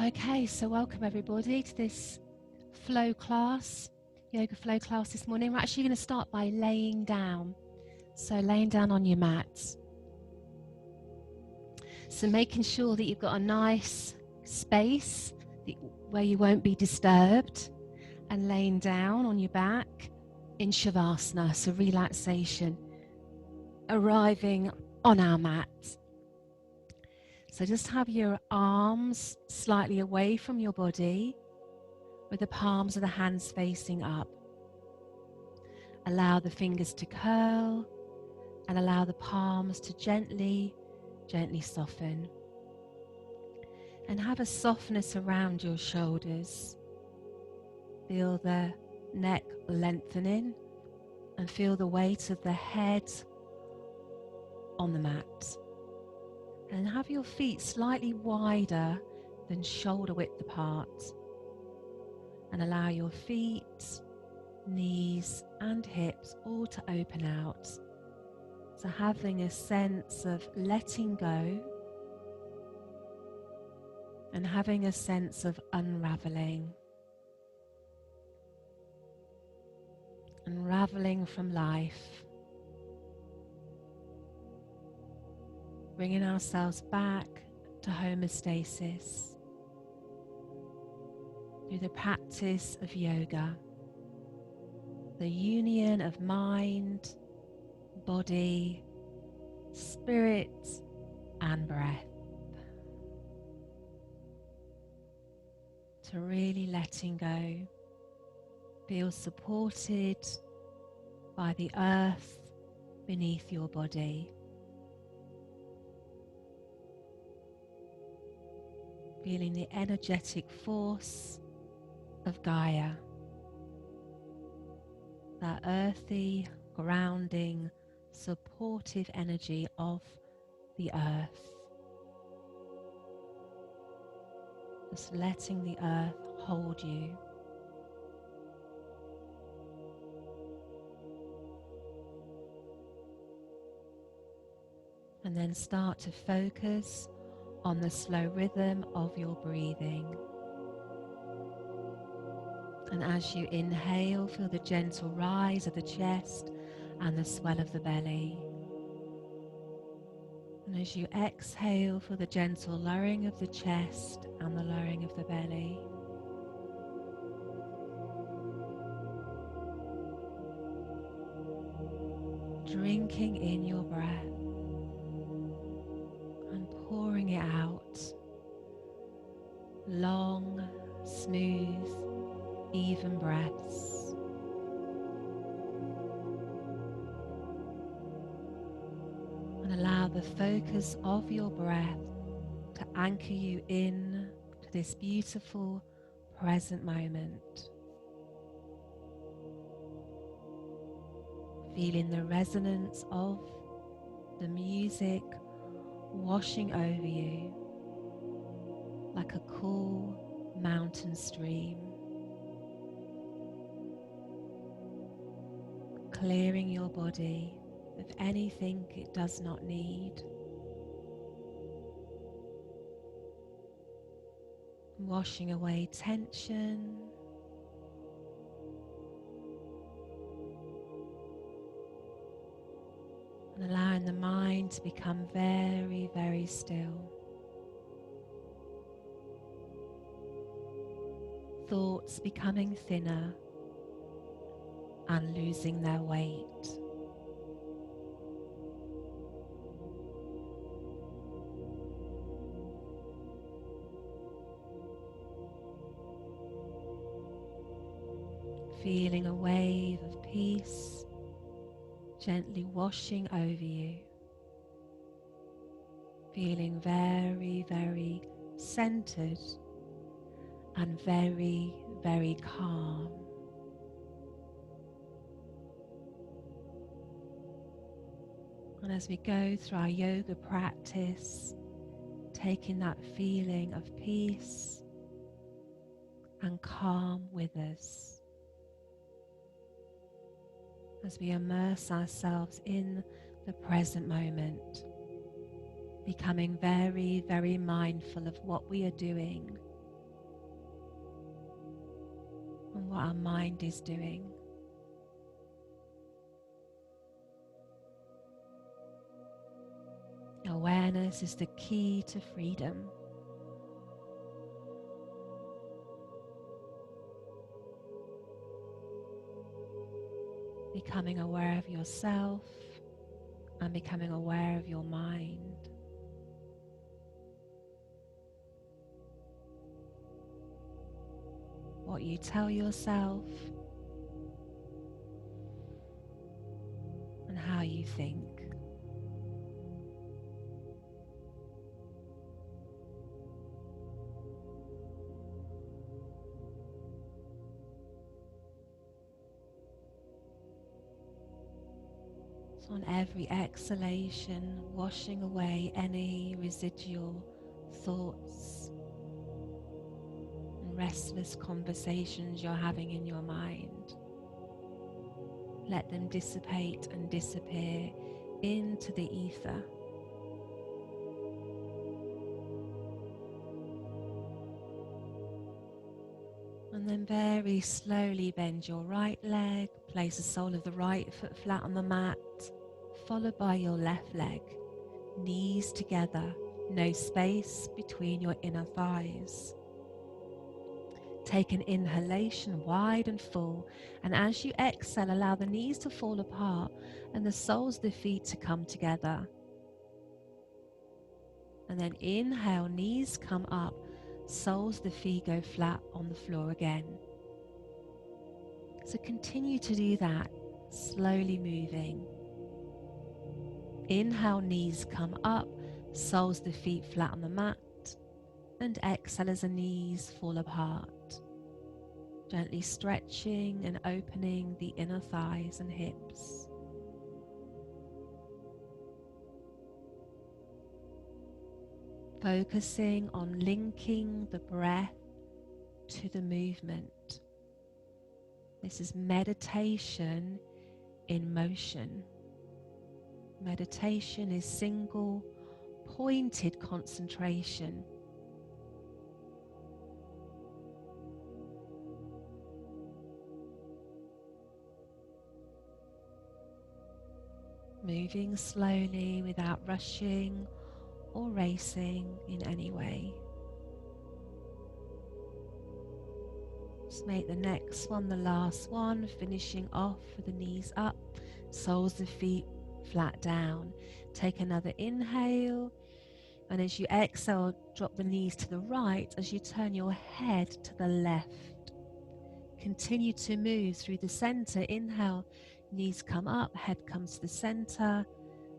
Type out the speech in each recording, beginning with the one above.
Okay, so welcome everybody to this flow class, yoga flow class this morning. We're actually going to start by laying down. So laying down on your mat. So making sure that you've got a nice space where you won't be disturbed, and laying down on your back in Shavasana, so relaxation, arriving on our mat. So just have your arms slightly away from your body with the palms of the hands facing up. Allow the fingers to curl and allow the palms to gently soften. And have a softness around your shoulders. Feel the neck lengthening and feel the weight of the head on the mat. And have your feet slightly wider than shoulder width apart. And allow your feet, knees and hips all to open out. So having a sense of letting go and having a sense of unraveling. Unraveling from life. Bringing ourselves back to homeostasis through the practice of yoga. The union of mind, body, spirit and breath. To really letting go. Feel supported by the earth beneath your body. Feeling the energetic force of Gaia. That earthy, grounding, supportive energy of the earth. Just letting the earth hold you. And then start to focus on the slow rhythm of your breathing. And as you inhale, feel the gentle rise of the chest and the swell of the belly. And as you exhale, feel the gentle lowering of the chest and the lowering of the belly. Drinking in your breath and pouring it out. Long, smooth, even breaths. And allow the focus of your breath to anchor you in to this beautiful present moment. Feeling the resonance of the music washing over you like a cool mountain stream. Clearing your body of anything it does not need. Washing away tension. And allowing the mind to become very, very still. Thoughts becoming thinner and losing their weight. Feeling a wave of peace gently washing over you. Feeling very, very centered and very, very calm. And as we go through our yoga practice, taking that feeling of peace and calm with us. As we immerse ourselves in the present moment, becoming very, very mindful of what we are doing and what our mind is doing. Awareness is the key to freedom. Becoming aware of yourself and becoming aware of your mind. What you tell yourself and how you think. So on every exhalation, washing away any residual thoughts and restless conversations you're having in your mind. Let them dissipate and disappear into the ether. And then very slowly bend your right leg, place the sole of the right foot flat on the mat, followed by your left leg, knees together, no space between your inner thighs. Take an inhalation wide and full, and as you exhale, allow the knees to fall apart and the soles of the feet to come together. And then inhale, knees come up, soles of the feet go flat on the floor again. So continue to do that, slowly moving. Inhale, knees come up, soles of the feet flat on the mat, and exhale as the knees fall apart. Gently stretching and opening the inner thighs and hips. Focusing on linking the breath to the movement. This is meditation in motion. Meditation is single, pointed concentration. Moving slowly without rushing or racing in any way. Just make the next one the last one, finishing off with the knees up, soles of feet flat down. Take another inhale, and as you exhale, drop the knees to the right as you turn your head to the left. Continue to move through the center. Inhale, knees come up, head comes to the center,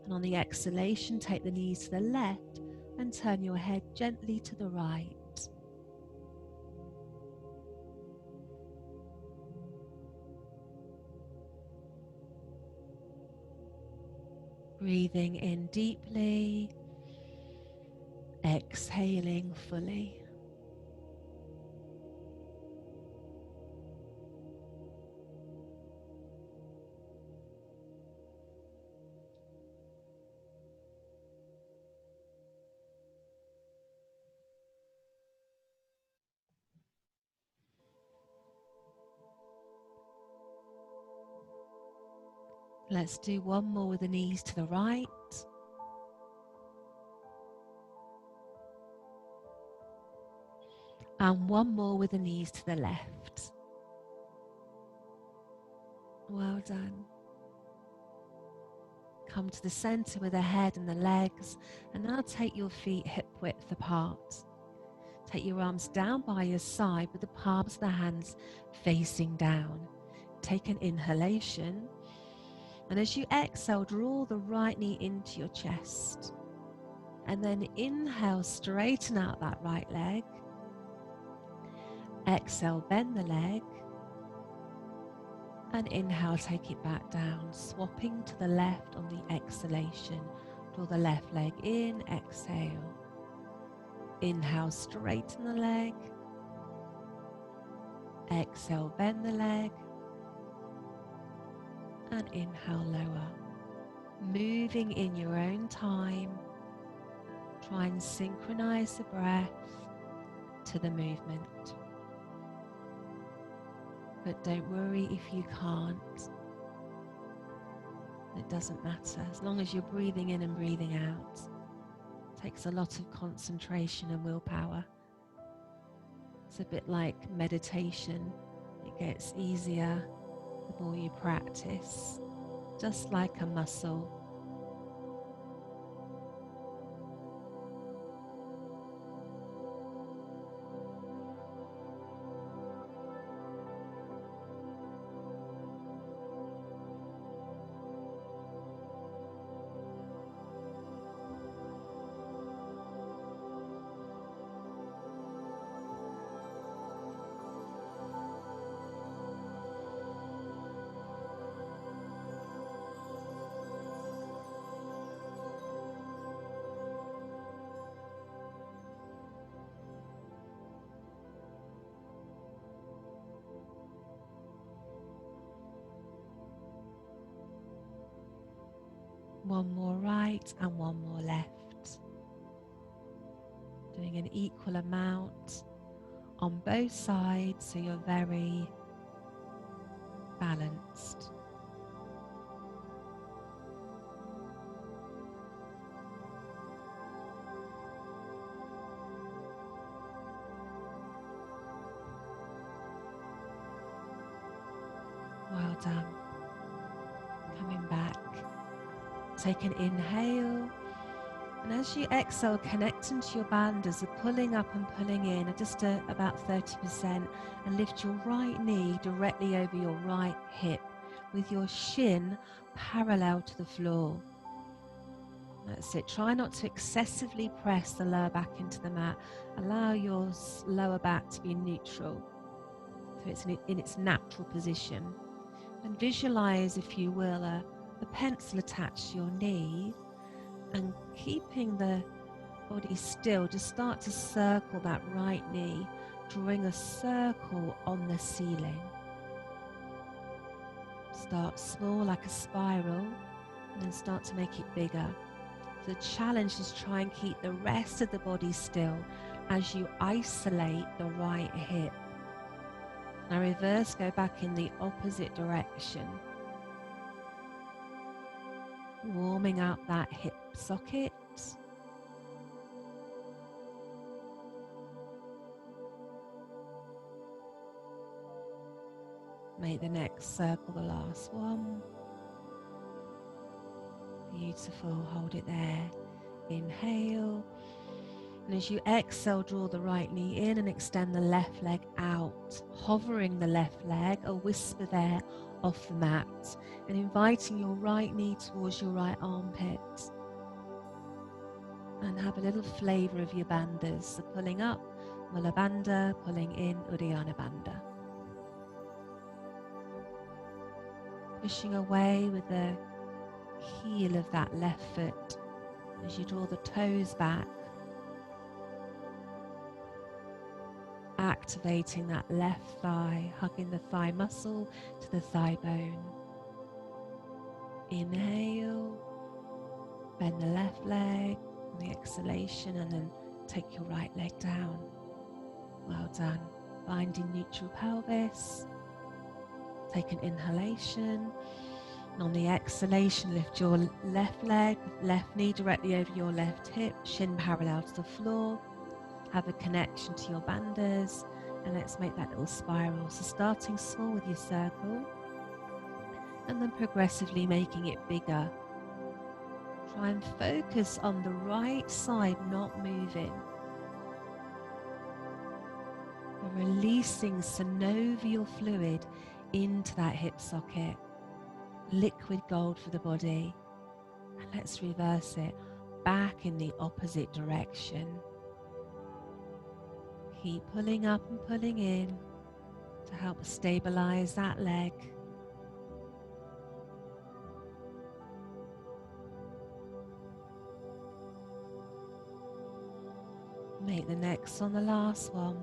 and on the exhalation, take the knees to the left and turn your head gently to the right. Breathing in deeply, exhaling fully. Let's do one more with the knees to the right. And one more with the knees to the left. Well done. Come to the center with the head and the legs, and now take your feet hip width apart. Take your arms down by your side with the palms of the hands facing down. Take an inhalation, and as you exhale, draw the right knee into your chest. And then inhale, straighten out that right leg. Exhale, bend the leg. And inhale, take it back down, swapping to the left on the exhalation. Draw the left leg in, exhale. Inhale, straighten the leg. Exhale, bend the leg. And inhale, lower. Moving in your own time. Try and synchronize the breath to the movement. But don't worry if you can't. It doesn't matter. As long as you're breathing in and breathing out. It takes a lot of concentration and willpower. It's a bit like meditation. It gets easier the more you practice, just like a muscle. One more right and one more left. Doing an equal amount on both sides so you're very balanced. Well done. Coming back. Take an inhale, and as you exhale, connecting to your bandhas, pulling up and pulling in at just about 30%, and lift your right knee directly over your right hip with your shin parallel to the floor. That's it. Try not to excessively press the lower back into the mat. Allow your lower back to be neutral, so it's in its natural position. And visualize, if you will, a pencil attached to your knee, and keeping the body still, just start to circle that right knee, drawing a circle on the ceiling. Start small like a spiral, and then start to make it bigger. The challenge is try and keep the rest of the body still as you isolate the right hip. Now reverse, go back in the opposite direction. Warming up that hip socket. Make the next circle the last one. Beautiful, hold it there. Inhale. And as you exhale, draw the right knee in and extend the left leg out, hovering the left leg, a whisper there off the mat, and inviting your right knee towards your right armpit. And have a little flavour of your bandhas. So pulling up, Mula Bandha, pulling in, Uddiyana Bandha. Pushing away with the heel of that left foot as you draw the toes back. Activating that left thigh, hugging the thigh muscle to the thigh bone. Inhale, bend the left leg, on the exhalation, and then take your right leg down. Well done. Finding neutral pelvis. Take an inhalation, and on the exhalation, lift your left leg, left knee directly over your left hip, shin parallel to the floor. Have a connection to your bandhas, and let's make that little spiral. So starting small with your circle, and then progressively making it bigger. Try and focus on the right side, not moving. And releasing synovial fluid into that hip socket. Liquid gold for the body. And let's reverse it back in the opposite direction. Keep pulling up and pulling in to help stabilize that leg. Make the next on the last one.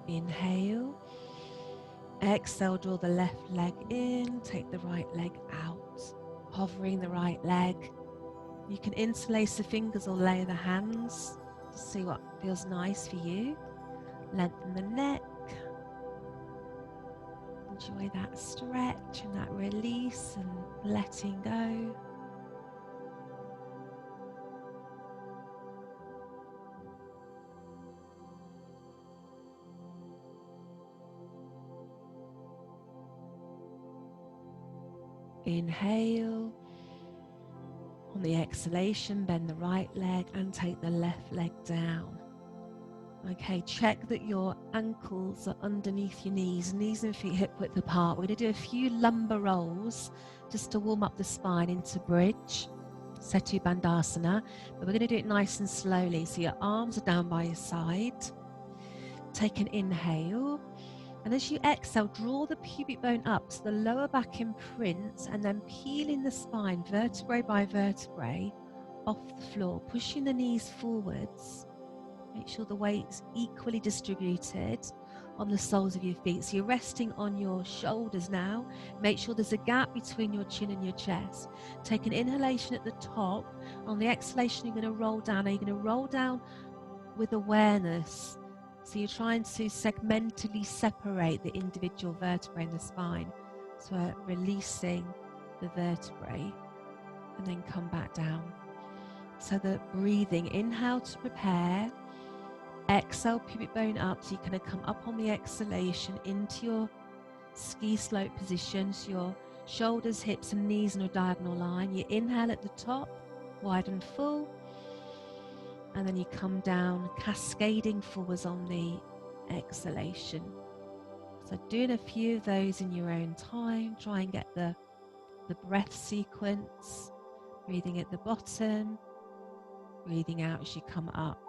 Inhale. Exhale, draw the left leg in, take the right leg out, hovering the right leg. You can interlace the fingers or lay the hands to see what feels nice for you. Lengthen the neck. Enjoy that stretch and that release and letting go. Inhale. On the exhalation, bend the right leg and take the left leg down. Okay, check that your ankles are underneath your knees and feet hip width apart. We're going to do a few lumbar rolls just to warm up the spine into bridge, Setu Bandhasana. But we're going to do it nice and slowly. So your arms are down by your side. Take an inhale. And as you exhale, draw the pubic bone up so the lower back imprints, and then peeling the spine vertebrae by vertebrae off the floor, pushing the knees forwards. Make sure the weight's equally distributed on the soles of your feet. So you're resting on your shoulders now. Make sure there's a gap between your chin and your chest. Take an inhalation at the top. On the exhalation, you're going to roll down. Now you're going to roll down with awareness. So you're trying to segmentally separate the individual vertebrae in the spine. So releasing the vertebrae and then come back down. So the breathing, inhale to prepare, exhale pubic bone up. So you're going to come up on the exhalation into your ski slope position. So your shoulders, hips and knees in a diagonal line. You inhale at the top, wide and full. And then you come down, cascading forwards on the exhalation. So doing a few of those in your own time. Try and get the breath sequence. Breathing at the bottom, breathing out as you come up.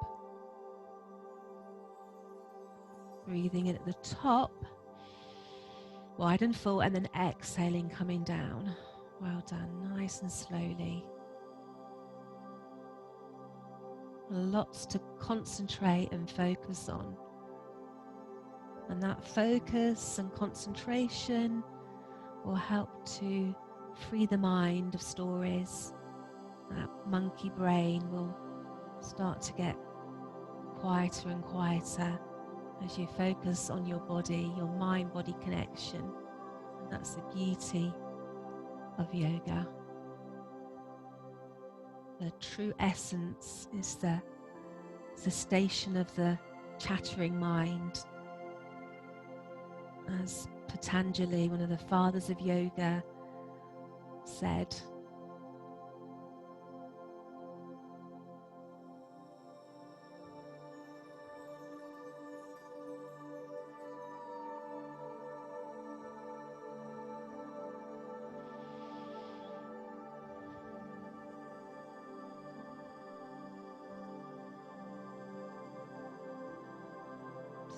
Breathing in at the top, wide and full, and then exhaling, coming down. Well done, nice and slowly. Lots to concentrate and focus on. And that focus and concentration will help to free the mind of stories. That monkey brain will start to get quieter and quieter as you focus on your body, your mind-body connection. And that's the beauty of yoga. The true essence is the cessation of the chattering mind. As Patanjali, one of the fathers of yoga, said,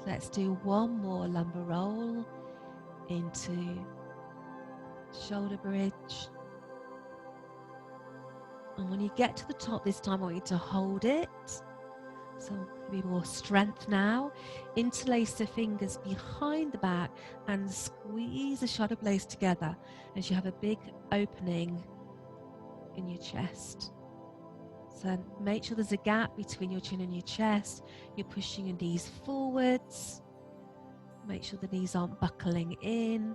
let's do one more lumbar roll into shoulder bridge. And when you get to the top this time, I want you to hold it. So maybe more strength now. Interlace the fingers behind the back and squeeze the shoulder blades together as you have a big opening in your chest. So make sure there's a gap between your chin and your chest. You're pushing your knees forwards. Make sure the knees aren't buckling in.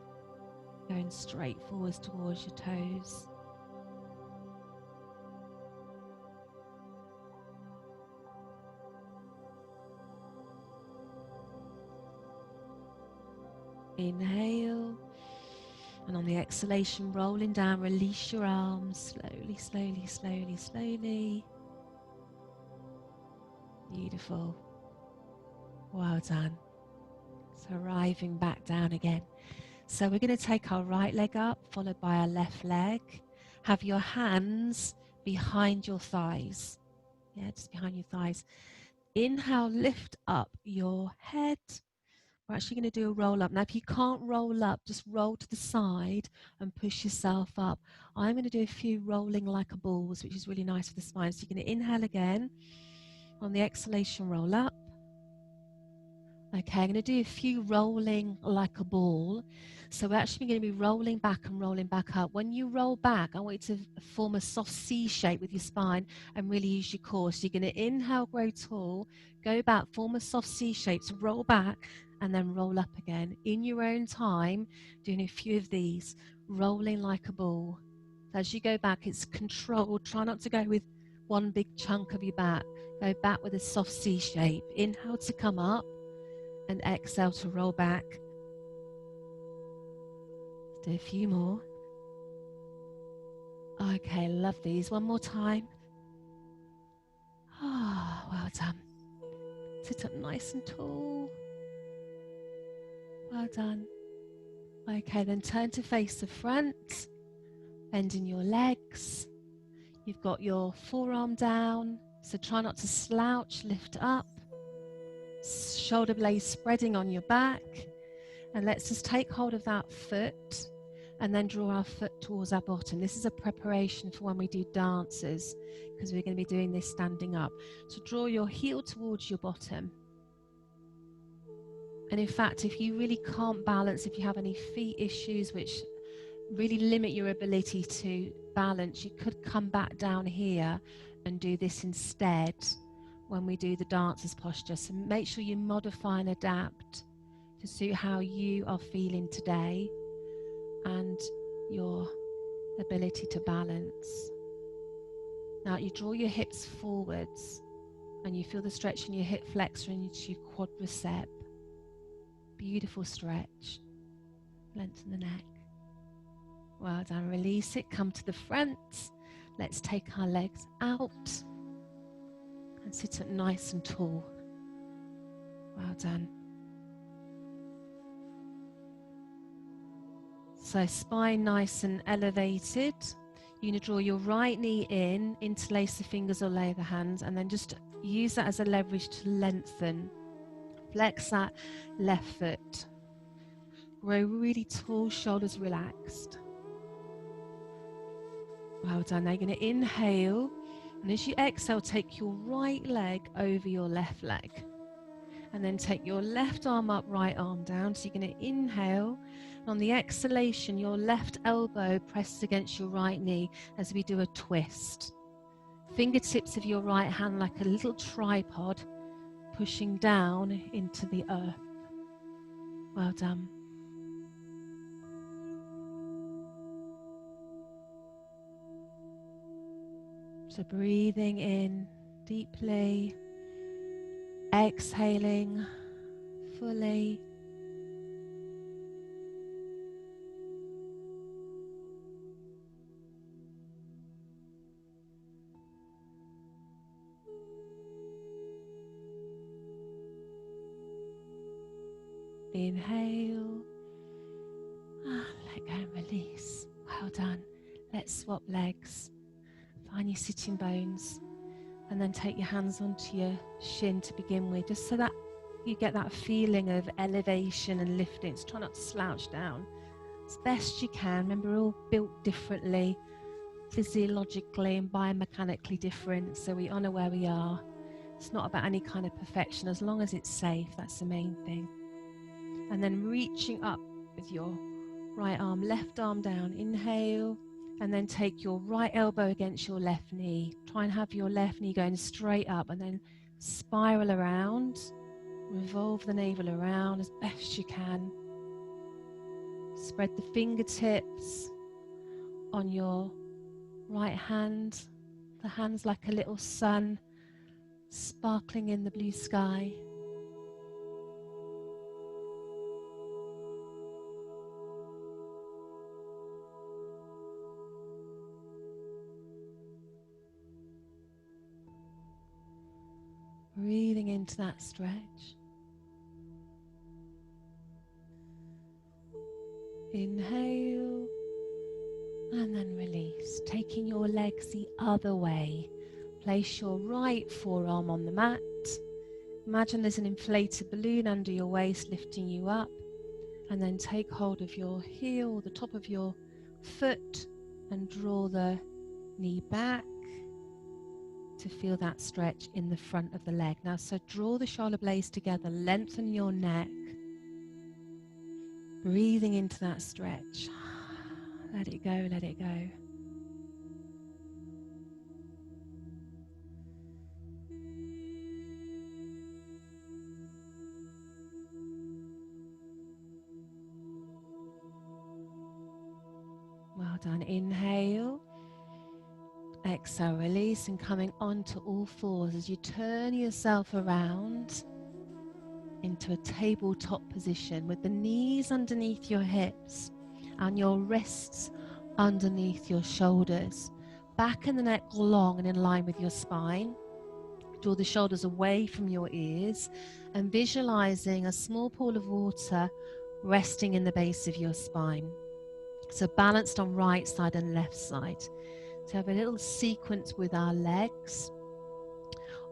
Going straight forwards towards your toes. Inhale. And on the exhalation, rolling down, release your arms slowly, slowly, slowly, slowly. Beautiful. Well done. So arriving back down again. So we're going to take our right leg up, followed by our left leg. Have your hands behind your thighs. Yeah, just behind your thighs. Inhale, lift up your head. We're actually going to do a roll up. Now, if you can't roll up, just roll to the side and push yourself up. I'm going to do a few rolling like a balls, which is really nice for the spine. So you're going to inhale again. On the exhalation, roll up. Okay, I'm going to do a few rolling like a ball. So we're actually going to be rolling back and rolling back up. When you roll back, I want you to form a soft C shape with your spine and really use your core. So you're going to inhale, grow tall, go back, form a soft C shape, so roll back and then roll up again. In your own time, doing a few of these, rolling like a ball. So as you go back, it's controlled. Try not to go with one big chunk of your back. Go back with a soft C shape. Inhale to come up and exhale to roll back. Let's do a few more. Okay, love these. One more time. Ah, well done. Sit up nice and tall. Well done. Okay, then turn to face the front, bending your legs. You've got your forearm down, so try not to slouch, lift up. Shoulder blades spreading on your back. And let's just take hold of that foot and then draw our foot towards our bottom. This is a preparation for when we do dances, because we're going to be doing this standing up. So draw your heel towards your bottom. And in fact, if you really can't balance, if you have any feet issues which really limit your ability to balance, you could come back down here and do this instead when we do the dancer's posture. So make sure you modify and adapt to suit how you are feeling today and your ability to balance. Now you draw your hips forwards and you feel the stretch in your hip flexor into your quadricep. Beautiful stretch. Lengthen the neck. Well done. Release it. Come to the front. Let's take our legs out and sit up nice and tall. Well done. So spine nice and elevated. You're going to draw your right knee in, interlace the fingers or lay the hands, and then just use that as a leverage to lengthen. Flex that left foot. Grow really tall, shoulders relaxed. Well done. Now you're going to inhale, and as you exhale, take your right leg over your left leg. And then take your left arm up, right arm down. So you're going to inhale. And on the exhalation, your left elbow presses against your right knee as we do a twist. Fingertips of your right hand like a little tripod pushing down into the earth. Well done. So breathing in deeply, exhaling fully. Inhale, let go and release. Well done. Let's swap legs. Find your sitting bones and then take your hands onto your shin to begin with, just so that you get that feeling of elevation and lifting. So try not to slouch down as best you can. Remember, we're all built differently, physiologically and biomechanically different, so we honour where we are. It's not about any kind of perfection, as long as it's safe. That's the main thing. And then reaching up with your right arm, left arm down. Inhale, and then take your right elbow against your left knee. Try and have your left knee going straight up, and then spiral around. Revolve the navel around as best you can. Spread the fingertips on your right hand. The hand's like a little sun sparkling in the blue sky. Breathing into that stretch. Inhale and then release. Taking your legs the other way. Place your right forearm on the mat. Imagine there's an inflated balloon under your waist lifting you up. And then take hold of your heel, the top of your foot, and draw the knee back to feel that stretch in the front of the leg. Now, so draw the shoulder blades together, lengthen your neck, breathing into that stretch. Let it go, let it go. Well done. Inhale. Exhale, release, and coming onto all fours as you turn yourself around into a tabletop position with the knees underneath your hips and your wrists underneath your shoulders. Back and the neck long and in line with your spine. Draw the shoulders away from your ears and visualizing a small pool of water resting in the base of your spine. So balanced on right side and left side. So have a little sequence with our legs.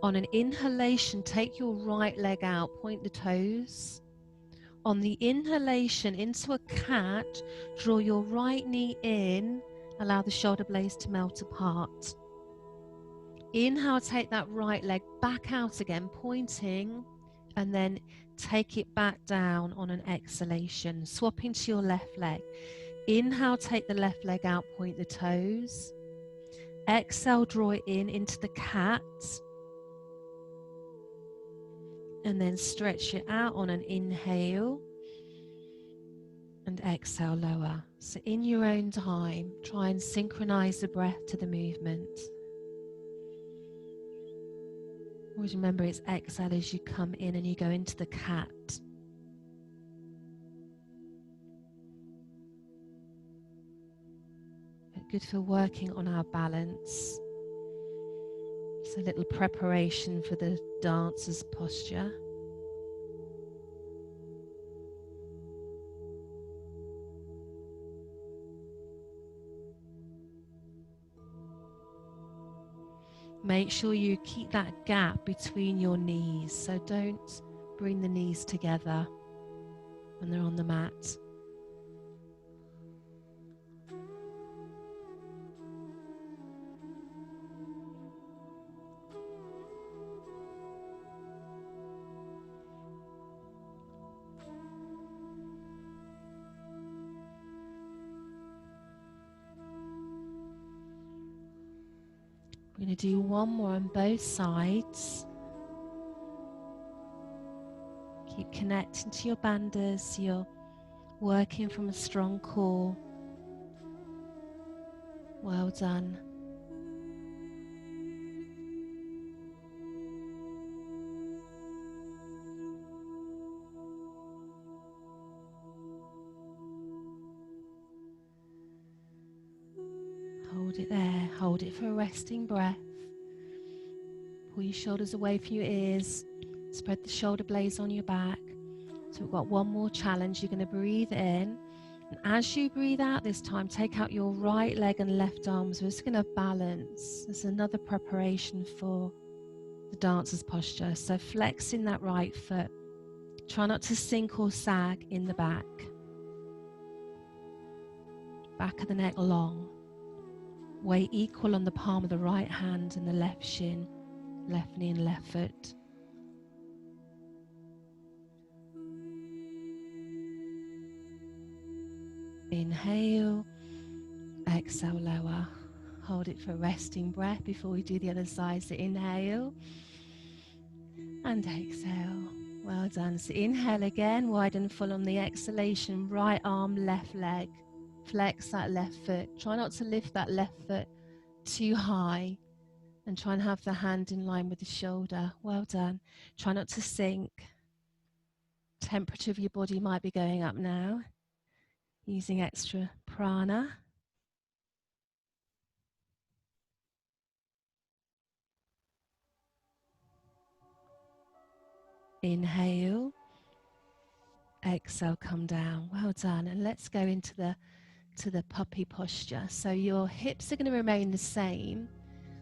On an inhalation, take your right leg out, point the toes. On the inhalation into a cat, draw your right knee in, allow the shoulder blades to melt apart. Inhale, take that right leg back out again, pointing, and then take it back down on an exhalation. Swap into your left leg. Inhale, take the left leg out, point the toes. Exhale, draw it in into the cat. And then stretch it out on an inhale. And exhale, lower. So in your own time, try and synchronize the breath to the movement. Always remember it's exhale as you come in and you go into the cat. But good for working on our balance. It's a little preparation for the dancer's posture. Make sure you keep that gap between your knees, so don't bring the knees together when they're on the mat. We're going to do one more on both sides. Keep connecting to your bandhas so you're working from a strong core. Well done. Hold it there. Hold it for a resting breath. Pull your shoulders away from your ears. Spread the shoulder blades on your back. So we've got one more challenge. You're going to breathe in. And as you breathe out this time, take out your right leg and left arms. We're just going to balance. This is another preparation for the dancer's posture. So flexing that right foot. Try not to sink or sag in the back. Back of the neck long. Weight equal on the palm of the right hand and the left shin. Left knee and left foot. Inhale, exhale, lower. Hold it for a resting breath before we do the other side. So inhale and exhale. Well done. So inhale again, wide and full on the exhalation. Right arm, left leg. Flex that left foot. Try not to lift that left foot too high. And try and have the hand in line with the shoulder. Well done. Try not to sink. Temperature of your body might be going up now. Using extra prana. Inhale. Exhale, come down. Well done. And let's go into the puppy posture. So your hips are going to remain the same.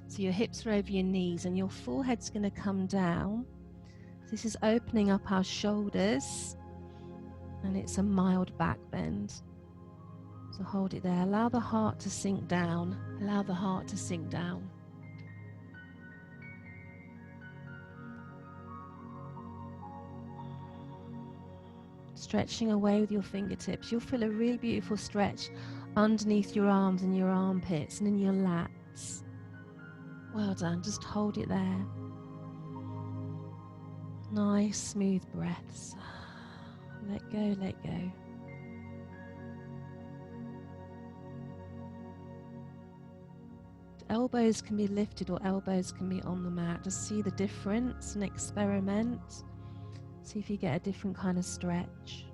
So your hips are over your knees and your forehead's going to come down. This is opening up our shoulders and it's a mild back bend. So hold it there. Allow the heart to sink down. Allow the heart to sink down. Stretching away with your fingertips. You'll feel a really beautiful stretch underneath your arms and your armpits and in your lats. Well done. Just hold it there. Nice, smooth breaths. Let go, let go. Elbows can be lifted or elbows can be on the mat. Just see the difference and experiment. See if you get a different kind of stretch.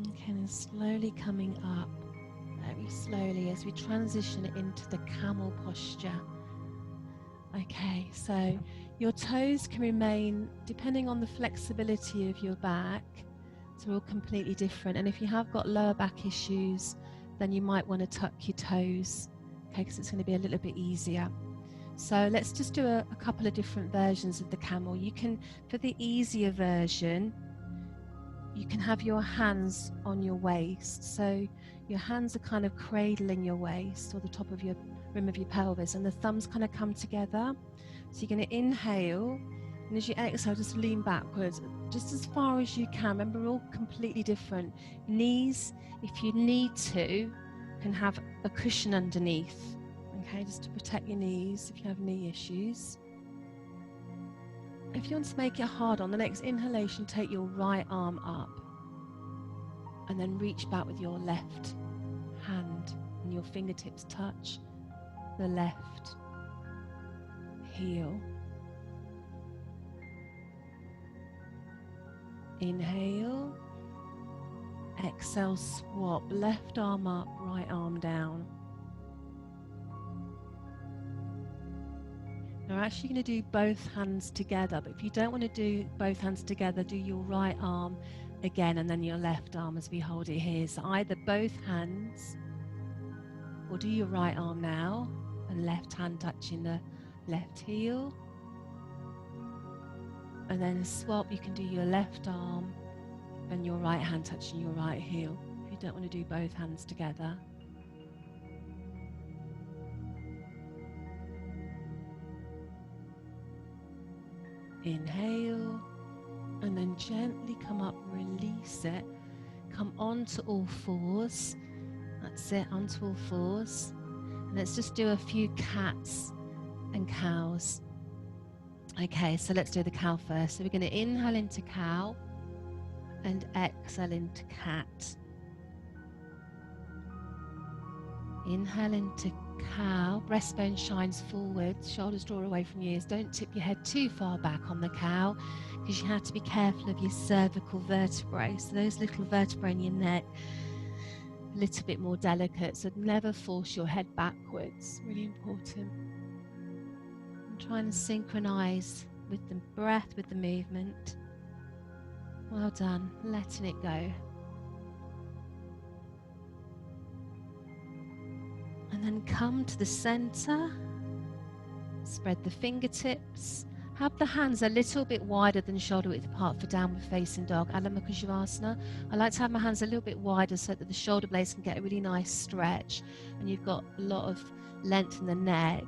Okay, and slowly coming up, very slowly as we transition into the camel posture. Okay, so your toes can remain, depending on the flexibility of your back, so they're all completely different. And if you have got lower back issues, then you might want to tuck your toes, okay, because it's going to be a little bit easier. So let's just do a couple of different versions of the camel. You can, for the easier version, you can have your hands on your waist. So your hands are kind of cradling your waist or the top of your rim of your pelvis, and the thumbs kind of come together. So you're going to inhale, and as you exhale, just lean backwards, just as far as you can. Remember, we're all completely different. Knees, if you need to, can have a cushion underneath, okay, just to protect your knees if you have knee issues. If you want to make it hard, on the next inhalation, take your right arm up and then reach back with your left hand, and your fingertips touch the left heel. Inhale, exhale, swap, left arm up, right arm down. Now we're actually going to do both hands together, but if you don't want to do both hands together, do your right arm again and then your left arm as we hold it here. So either both hands, or do your right arm now and left hand touching the left heel. And then swap, you can do your left arm and your right hand touching your right heel if you don't want to do both hands together. Inhale, and then gently come up, release it, come onto all fours. That's it, onto all fours. And let's just do a few cats and cows. Okay, so let's do the cow first. So we're going to inhale into cow and exhale into cat. Inhale into cow, breastbone shines forward, shoulders draw away from ears. Don't tip your head too far back on the cow, because you have to be careful of your cervical vertebrae. So those little vertebrae in your neck, a little bit more delicate, so never force your head backwards. Really important. And trying to synchronize with the breath, with the movement. Well done, letting it go. And then come to the center, spread the fingertips, have the hands a little bit wider than shoulder width apart for downward facing dog, Adho Mukha Svanasana. I like to have my hands a little bit wider so that the shoulder blades can get a really nice stretch and you've got a lot of length in the neck,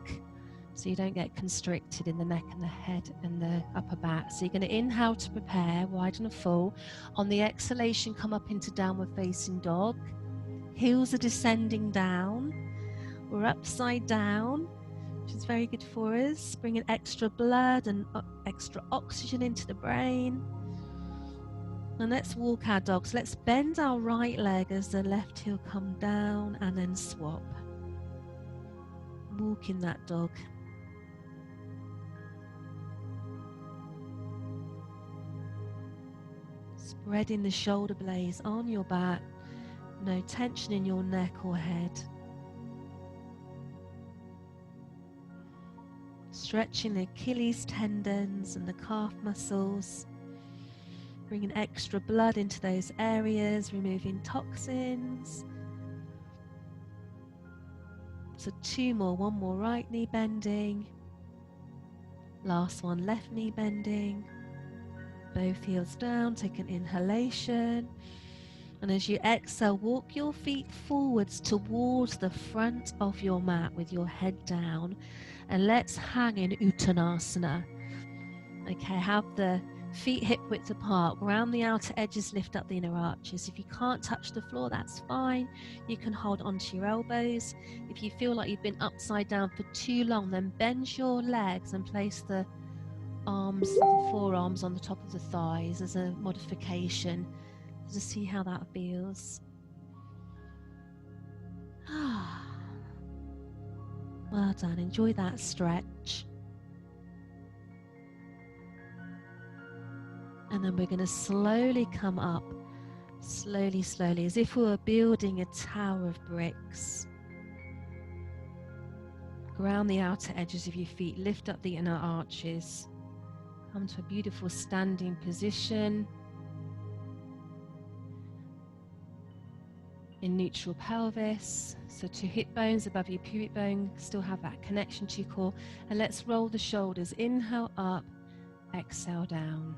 so you don't get constricted in the neck and the head and the upper back. So you're going to inhale to prepare, widen and full. On the exhalation, come up into downward facing dog. Heels are descending down. We're upside down, which is very good for us, bringing extra blood and extra oxygen into the brain. And let's walk our dogs. Let's bend our right leg as the left heel come down and then swap. Walking that dog. Spreading the shoulder blades on your back, no tension in your neck or head. Stretching the Achilles tendons and the calf muscles. bringing extra blood into those areas, removing toxins. So 2 more, 1 more right knee bending. Last one, left knee bending. Both heels down, take an inhalation. And as you exhale, walk your feet forwards towards the front of your mat with your head down. And let's hang in Uttanasana. Okay, have the feet hip width apart, round the outer edges, lift up the inner arches. If you can't touch the floor, that's fine. You can hold onto your elbows. If you feel like you've been upside down for too long, then bend your legs and place the arms, the forearms on the top of the thighs as a modification. Just see how that feels. Well done. Enjoy that stretch. And then we're going to slowly come up, slowly, slowly, as if we were building a tower of bricks. Ground the outer edges of your feet, lift up the inner arches. Come to a beautiful standing position. In neutral pelvis, so 2 hip bones above your pubic bone, still have that connection to your core. And let's roll the shoulders. Inhale up, exhale down.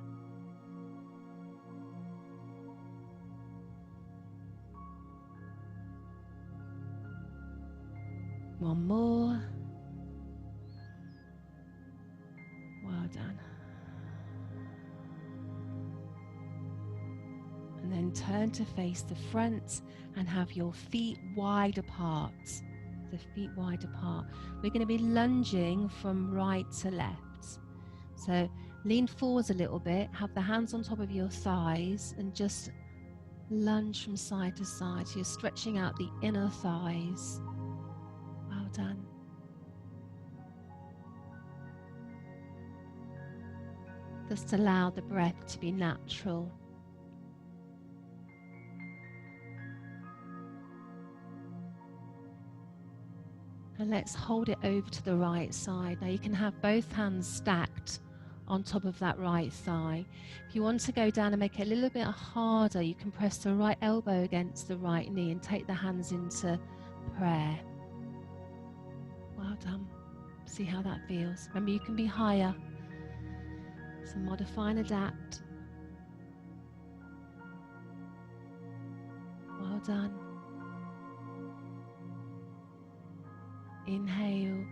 One more. Well done. And then turn to face the front and have your feet wide apart. The feet wide apart. We're going to be lunging from right to left. So lean forwards a little bit, have the hands on top of your thighs and just lunge from side to side. So you're stretching out the inner thighs. Well done. Just allow the breath to be natural. And let's hold it over to the right side. Now you can have both hands stacked on top of that right thigh. If you want to go down and make it a little bit harder, you can press the right elbow against the right knee and take the hands into prayer. Well done. See how that feels. Remember, you can be higher. So modify and adapt. Well done. Inhale.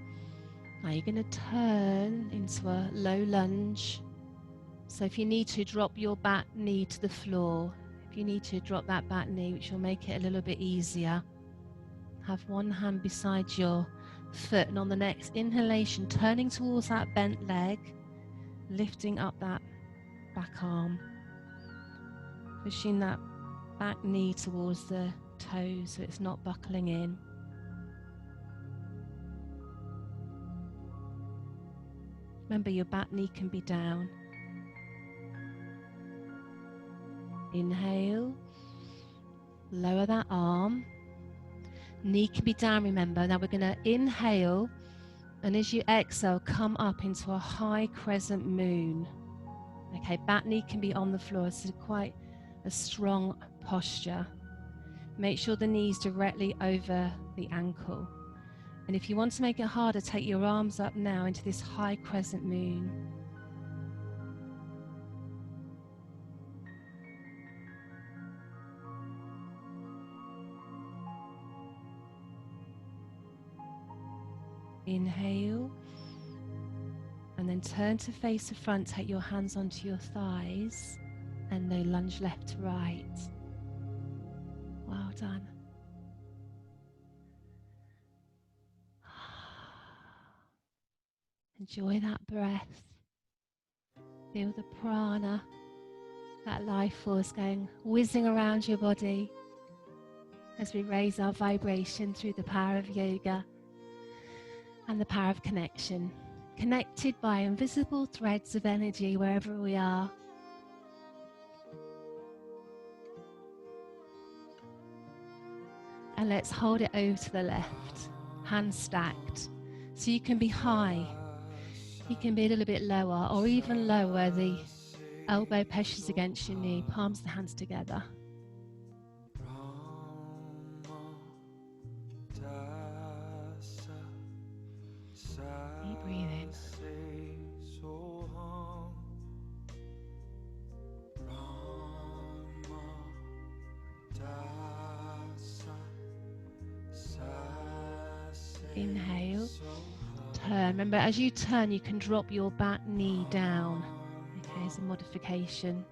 Now you're going to turn into a low lunge. So if you need to, drop your back knee to the floor. If you need to, drop that back knee, which will make it a little bit easier. Have one hand beside your foot, and on the next inhalation, turning towards that bent leg, lifting up that back arm, pushing that back knee towards the toes so it's not buckling in. Remember, your back knee can be down. Inhale, lower that arm. Knee can be down, remember. Now we're going to inhale, and as you exhale, come up into a high crescent moon. Okay, back knee can be on the floor. This is quite a strong posture. Make sure the knee's directly over the ankle. And if you want to make it harder, take your arms up now into this high crescent moon. Inhale, and then turn to face the front, take your hands onto your thighs, and no lunge left to right. Well done. Enjoy that breath. Feel the prana, that life force going whizzing around your body as we raise our vibration through the power of yoga and the power of connection. Connected by invisible threads of energy wherever we are. And let's hold it over to the left, hands stacked. So you can be high, you can be a little bit lower, or even lower. The Elbow pressures against your knee, palms of the hands together. Keep breathing. Inhale, turn. Remember, as you turn, you can drop your back knee down. Okay, it's a modification.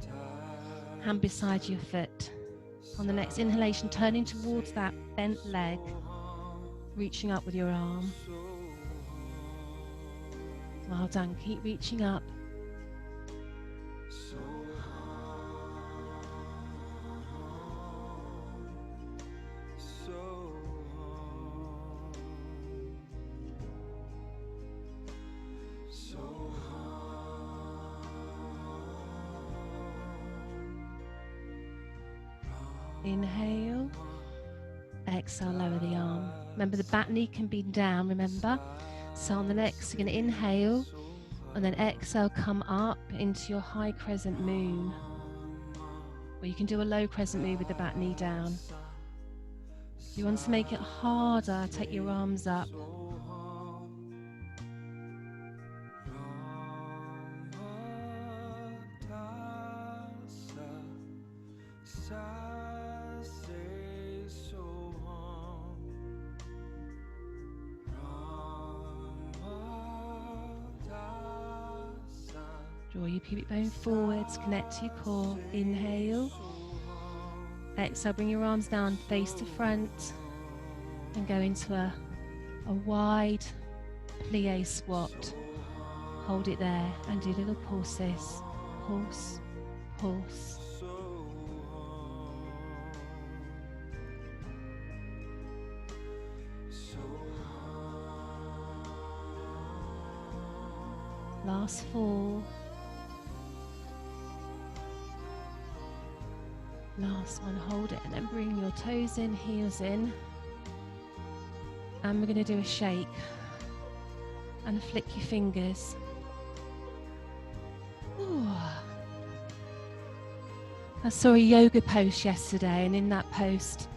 Hand beside your foot. On the next inhalation, turning towards that bent leg, reaching up with your arm. Well done, keep reaching up. Inhale, exhale, lower the arm. Remember, the back knee can be down, remember? So on the next, you're going to inhale, and then exhale, come up into your high crescent moon. Or you can do a low crescent moon with the back knee down. If you want to make it harder, take your arms up. Draw your pubic bone forwards, connect to your core. Inhale. Exhale, bring your arms down, face to front, and go into a wide plie squat. Hold it there and do little pulses. Pulse, pulse. Last 4. Last one, hold it, and then bring your toes in, heels in. And we're going to do a shake. And flick your fingers. Ooh. I saw a yoga post yesterday, and in that post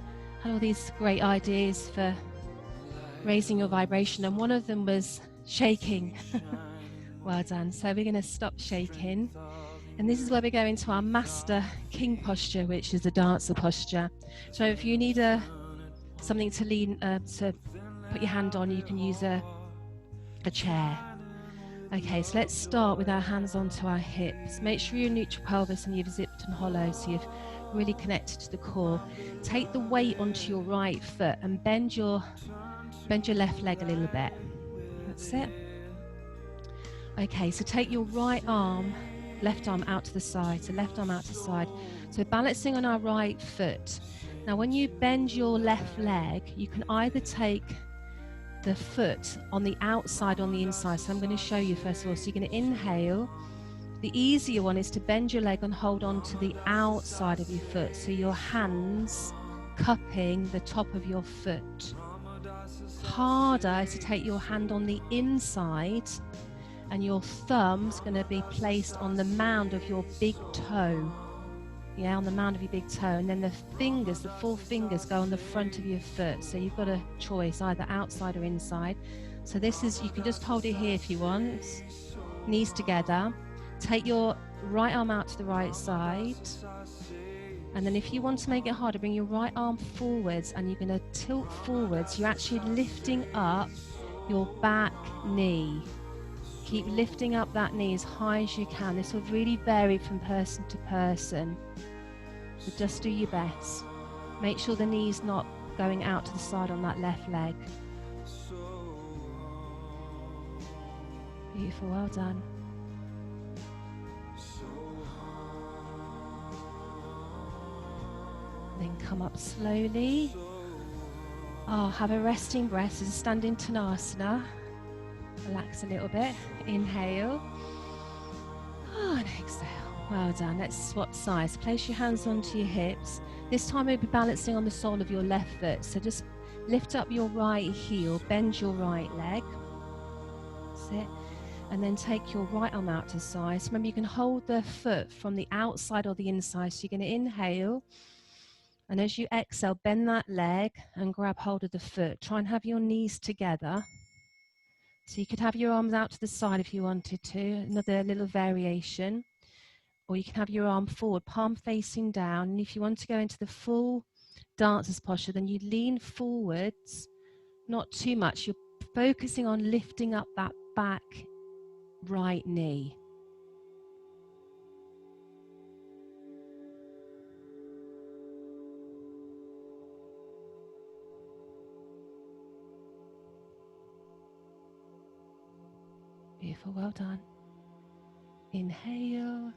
had all these great ideas for raising your vibration, and one of them was shaking. Well done. So we're going to stop shaking. And this is where we go into our master king posture, which is the dancer posture. So if you need something to lean, to put your hand on, you can use a chair. Okay, so let's start with our hands onto our hips. Make sure you're neutral pelvis and you've zipped and hollow, so you've really connected to the core. Take the weight onto your right foot and bend your left leg a little bit. That's it. Okay, so take your right arm, left arm out to the side, so left arm out to the side. So balancing on our right foot. Now when you bend your left leg, you can either take the foot on the outside or on the inside. So I'm going to show you first of all. So you're going to inhale. The easier one is to bend your leg and hold on to the outside of your foot. So your hands cupping the top of your foot. Harder is to take your hand on the inside, and your thumb's going to be placed on the mound of your big toe. Yeah, on the mound of your big toe. And then the fingers, the 4 fingers, go on the front of your foot. So you've got a choice, either outside or inside. So this is, you can just hold it here if you want. Knees together. Take your right arm out to the right side. And then if you want to make it harder, bring your right arm forwards, and you're going to tilt forwards. You're actually lifting up your back knee. Keep lifting up that knee as high as you can. This will really vary from person to person. So just do your best. Make sure the knee's not going out to the side on that left leg. Beautiful, well done. Then come up slowly. Oh, have a resting breath. This is standing Tanasana. Relax a little bit. Inhale. Oh, and exhale. Well done. Let's swap sides. Place your hands onto your hips. This time we'll be balancing on the sole of your left foot. So just lift up your right heel. Bend your right leg. That's it. And then take your right arm out to the side. So remember, you can hold the foot from the outside or the inside. So you're going to inhale. And as you exhale, bend that leg and grab hold of the foot. Try and have your knees together. So you could have your arms out to the side if you wanted to. Another little variation. Or you can have your arm forward, palm facing down. And if you want to go into the full dancer's posture, then you lean forwards, not too much. You're focusing on lifting up that back right knee. Beautiful, well done. Inhale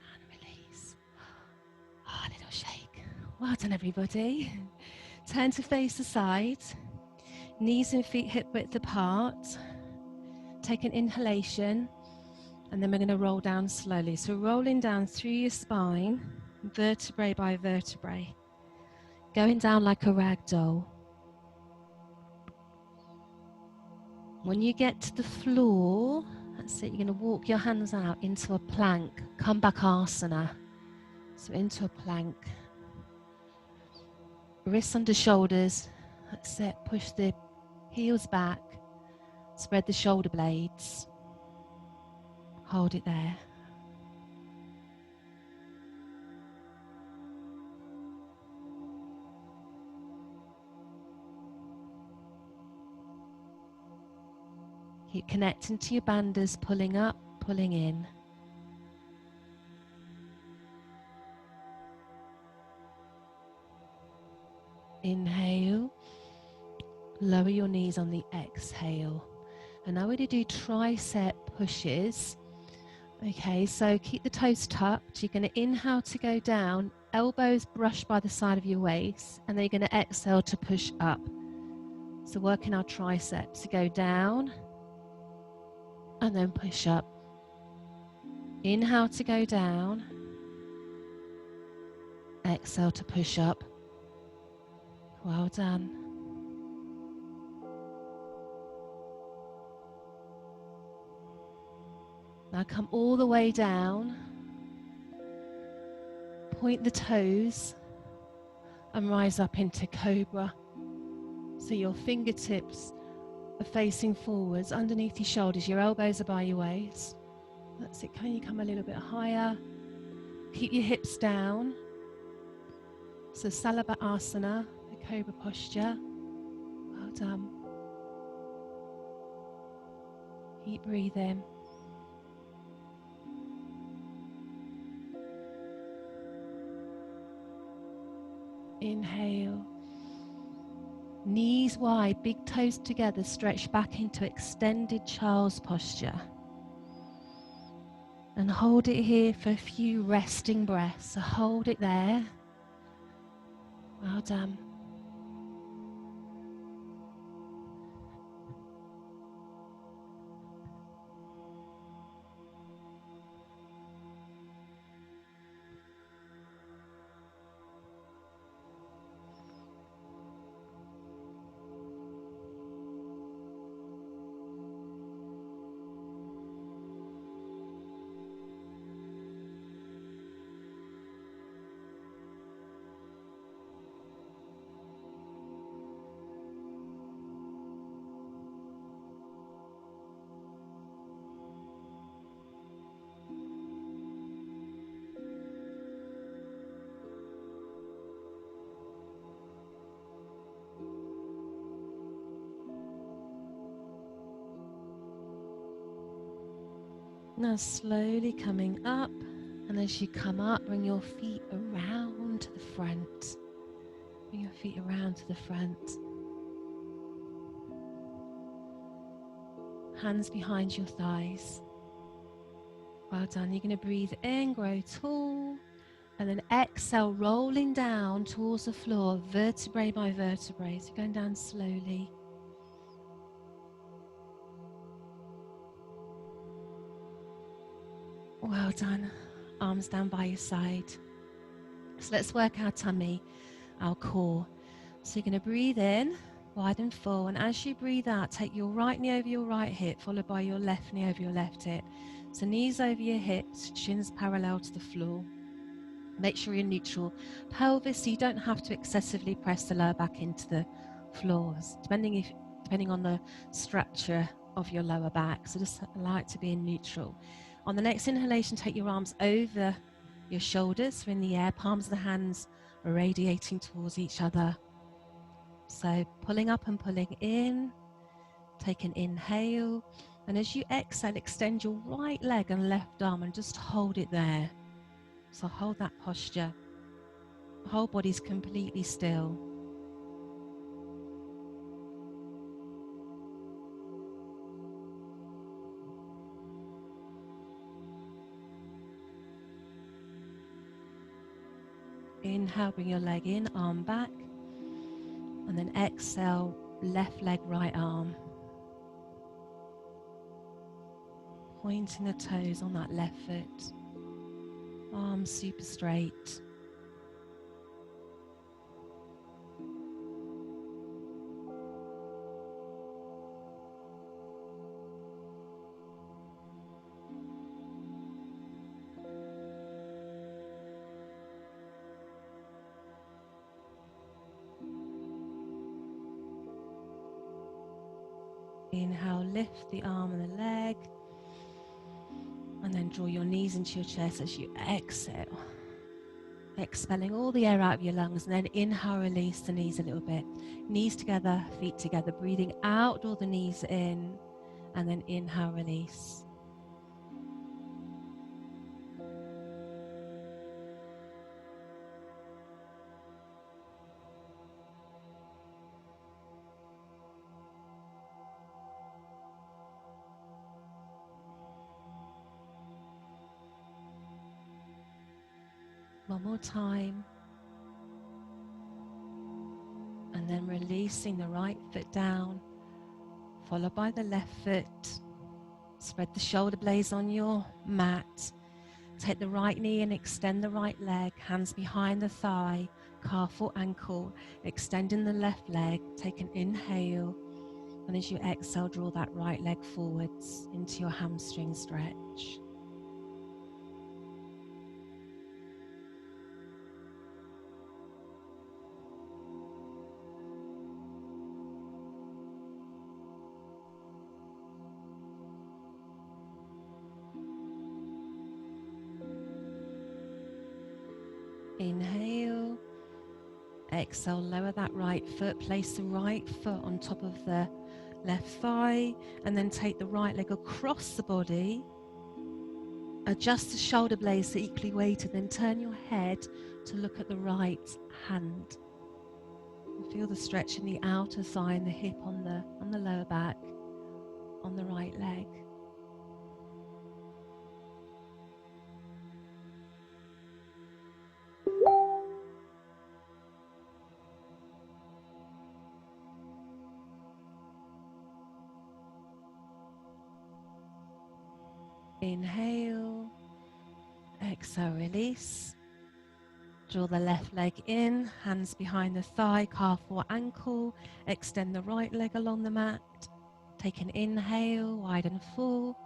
and release. A little shake. Well done, everybody. Turn to face the side. Knees and feet hip width apart. Take an inhalation, and then we're going to roll down slowly. So rolling down through your spine, vertebrae by vertebrae. Going down like a rag doll. When you get to the floor, that's it, you're going to walk your hands out into a plank, come back asana. So into a plank. Wrists under shoulders, that's it, push the heels back, spread the shoulder blades, hold it there. Keep connecting to your bandhas, pulling up, pulling in. Inhale, lower your knees on the exhale. And now we're going to do tricep pushes. Okay, so keep the toes tucked. You're going to inhale to go down, elbows brush by the side of your waist, and then you're going to exhale to push up. So working our triceps to go down and then push up. Inhale to go down, exhale to push up. Well done. Now come all the way down, point the toes and rise up into cobra. So your fingertips are facing forwards, underneath your shoulders, your elbows are by your waist. That's it, can you come a little bit higher? Keep your hips down. So Salabhasana, the cobra posture. Well done. Keep breathing. Inhale. Knees wide, big toes together, stretch back into extended child's posture. And hold it here for a few resting breaths. So hold it there. Well done. Now slowly coming up, and as you come up, bring your feet around to the front. Bring your feet around to the front. Hands behind your thighs. Well done. You're going to breathe in, grow tall, and then exhale, rolling down towards the floor, vertebrae by vertebrae. So going down slowly. Well done. Arms down by your side. So let's work our tummy, our core. So you're going to breathe in, Wide and full. And as you breathe out, take your right knee over your right hip, followed by your left knee over your left hip. So knees over your hips, shins parallel to the floor. Make sure you're neutral. Pelvis, so you don't have to excessively press the lower back into the floors, depending on the structure of your lower back. So just allow it to be in neutral. On the next inhalation, take your arms over your shoulders, in the air, palms of the hands are radiating towards each other. So pulling up and pulling in, take an inhale, and as you exhale, extend your right leg and left arm and just hold it there. So hold that posture. The whole body's completely still. Inhale, bring your leg in, arm back, and then exhale, left leg, right arm. Pointing the toes on that left foot. Arms super straight. Inhale, lift the arm and the leg, and then draw your knees into your chest as you exhale. Expelling all the air out of your lungs, and then inhale, release the knees a little bit. Knees together, feet together, breathing out, draw the knees in, and then inhale, release. One more time. And then releasing the right foot down, followed by the left foot. Spread the shoulder blades on your mat. Take the right knee and extend the right leg, hands behind the thigh, calf or ankle, extending the left leg. Take an inhale, and as you exhale, draw that right leg forwards into your hamstring stretch. Inhale, exhale, lower that right foot, place the right foot on top of the left thigh, and then take the right leg across the body. Adjust the shoulder blades to equally weighted, then turn your head to look at the right hand. And feel the stretch in the outer thigh and the hip on the lower back, on the right leg. Inhale, exhale, release. Draw the left leg in, hands behind the thigh, calf or ankle. Extend the right leg along the mat. Take an inhale, wide and full.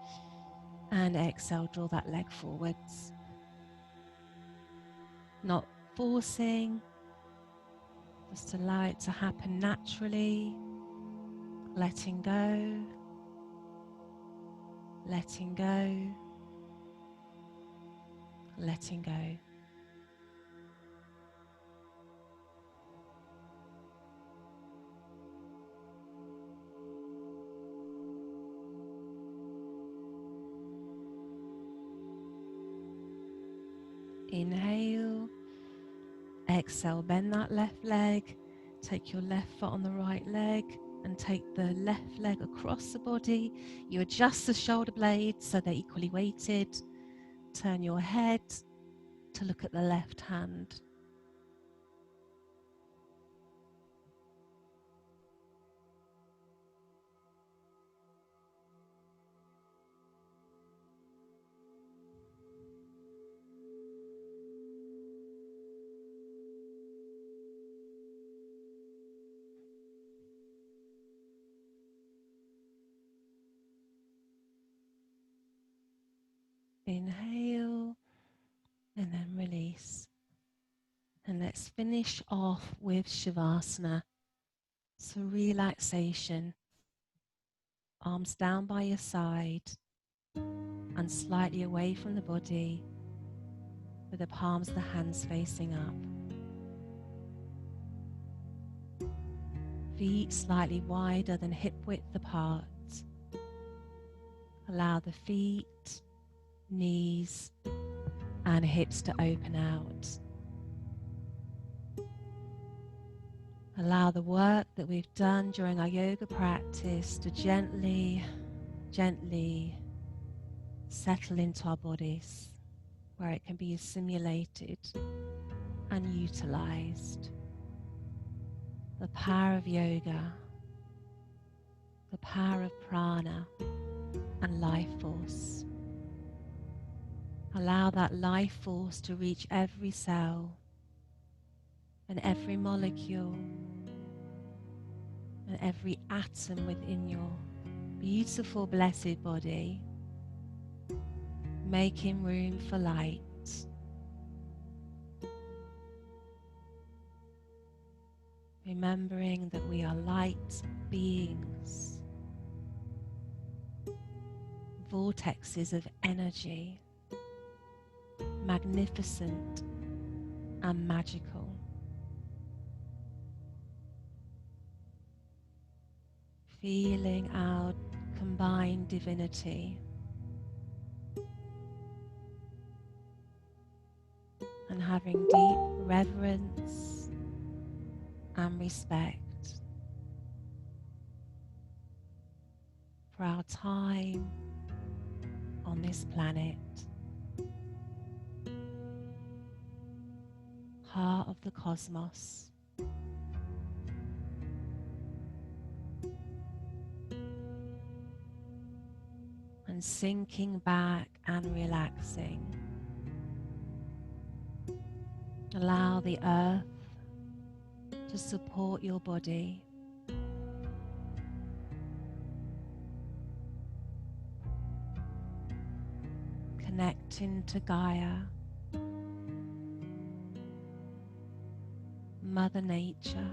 And exhale, draw that leg forwards. Not forcing, just allow it to happen naturally. Letting go, letting go, letting go. Inhale, exhale, bend that left leg, take your left foot on the right leg and take the left leg across the body. You adjust the shoulder blades so they're equally weighted. Turn your head to look at the left hand. Inhale and then release. And let's finish off with Shavasana. So relaxation. Arms down by your side and slightly away from the body with the palms of the hands facing up. Feet slightly wider than hip width apart. Allow the feet, knees, and hips to open out. Allow the work that we've done during our yoga practice to gently settle into our bodies, where it can be assimilated and utilized. The power of yoga, the power of prana and life force. Allow that life force to reach every cell and every molecule and every atom within your beautiful, blessed body, making room for light. Remembering that we are light beings, vortexes of energy, magnificent and magical. Feeling our combined divinity and having deep reverence and respect for our time on this planet, heart of the cosmos. And sinking back and relaxing. Allow the earth to support your body. Connecting to Gaia, Mother Nature,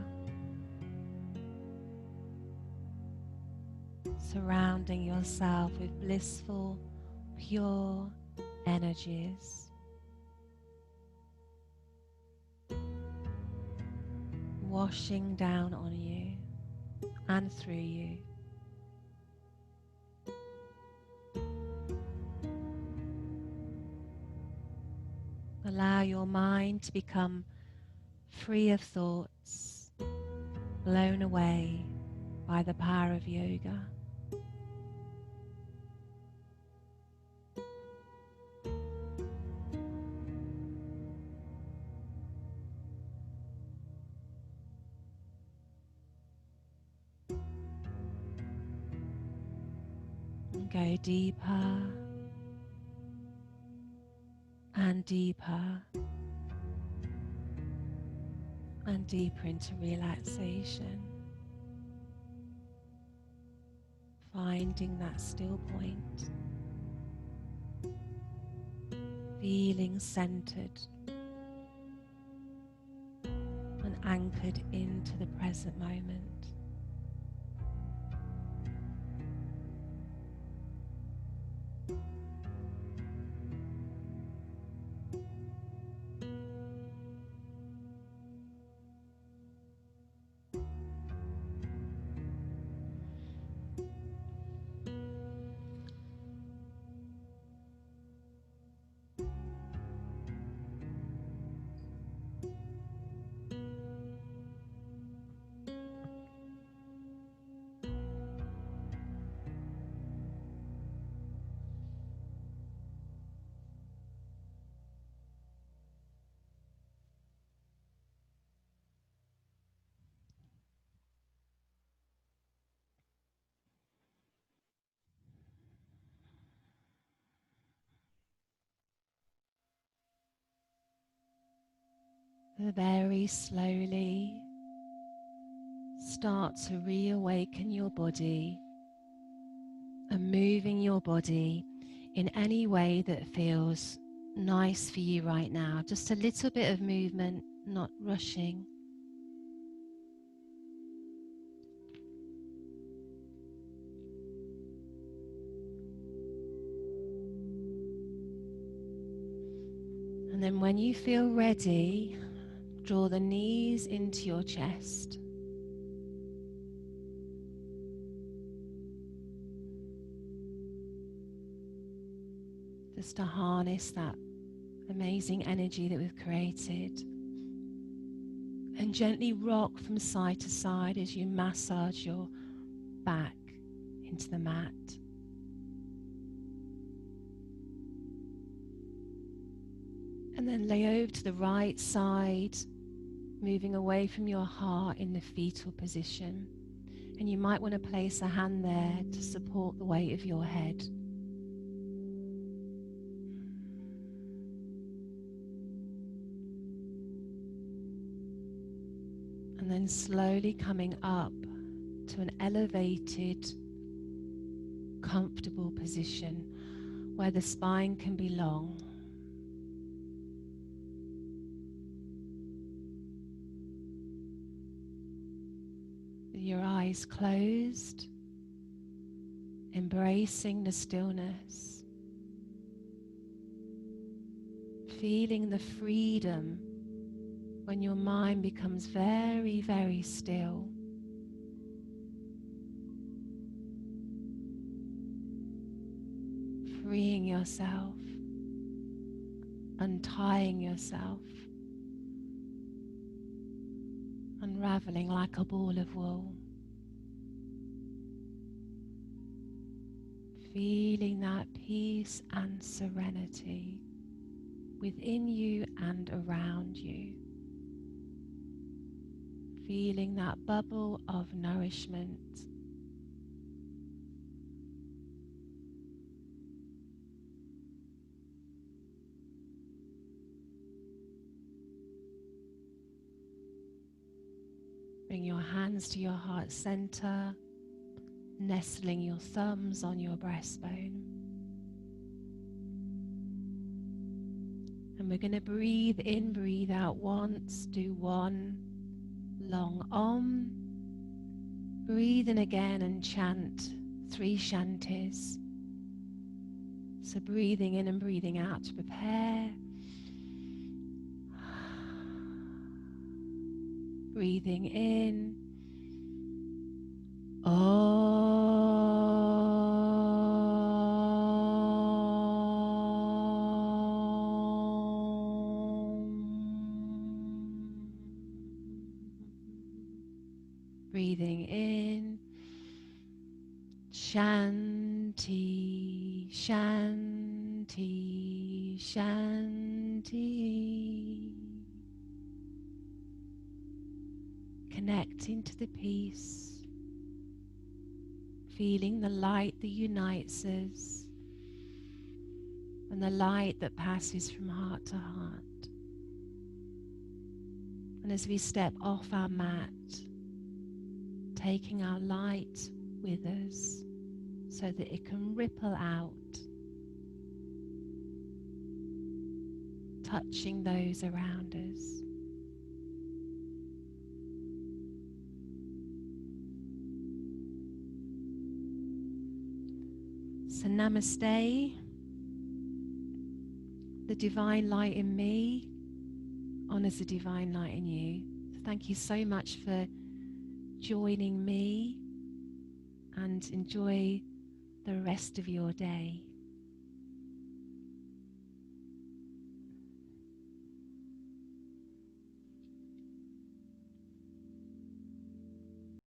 surrounding yourself with blissful, pure energies. Washing down on you and through you. Allow your mind to become free of thoughts, blown away by the power of yoga. And go deeper and deeper and deeper into relaxation. Finding that still point, feeling centered and anchored into the present moment. Very slowly start to reawaken your body and moving your body in any way that feels nice for you right now. Just a little bit of movement, not rushing. And then when you feel ready, draw the knees into your chest. Just to harness that amazing energy that we've created. And gently rock from side to side as you massage your back into the mat. And then lay over to the right side, moving away from your heart in the fetal position. And you might want to place a hand there to support the weight of your head. And then slowly coming up to an elevated, comfortable position where the spine can be long. With your eyes closed, embracing the stillness, feeling the freedom when your mind becomes very, very still. Freeing yourself, untying yourself, unraveling like a ball of wool. Feeling that peace and serenity within you and around you. Feeling that bubble of nourishment. Bring your hands to your heart center, nestling your thumbs on your breastbone. And we're going to breathe in, breathe out once. Do one long Om. Breathe in again and chant 3 shanties. So breathing in and breathing out to prepare. Breathing in. Breathing in. Shanti, Shanti, Shanti. Connecting to the peace, feeling the light that unites us and the light that passes from heart to heart. And as we step off our mat, taking our light with us so that it can ripple out, touching those around us. So namaste, the divine light in me honors the divine light in you. So thank you so much for joining me, and enjoy the rest of your day.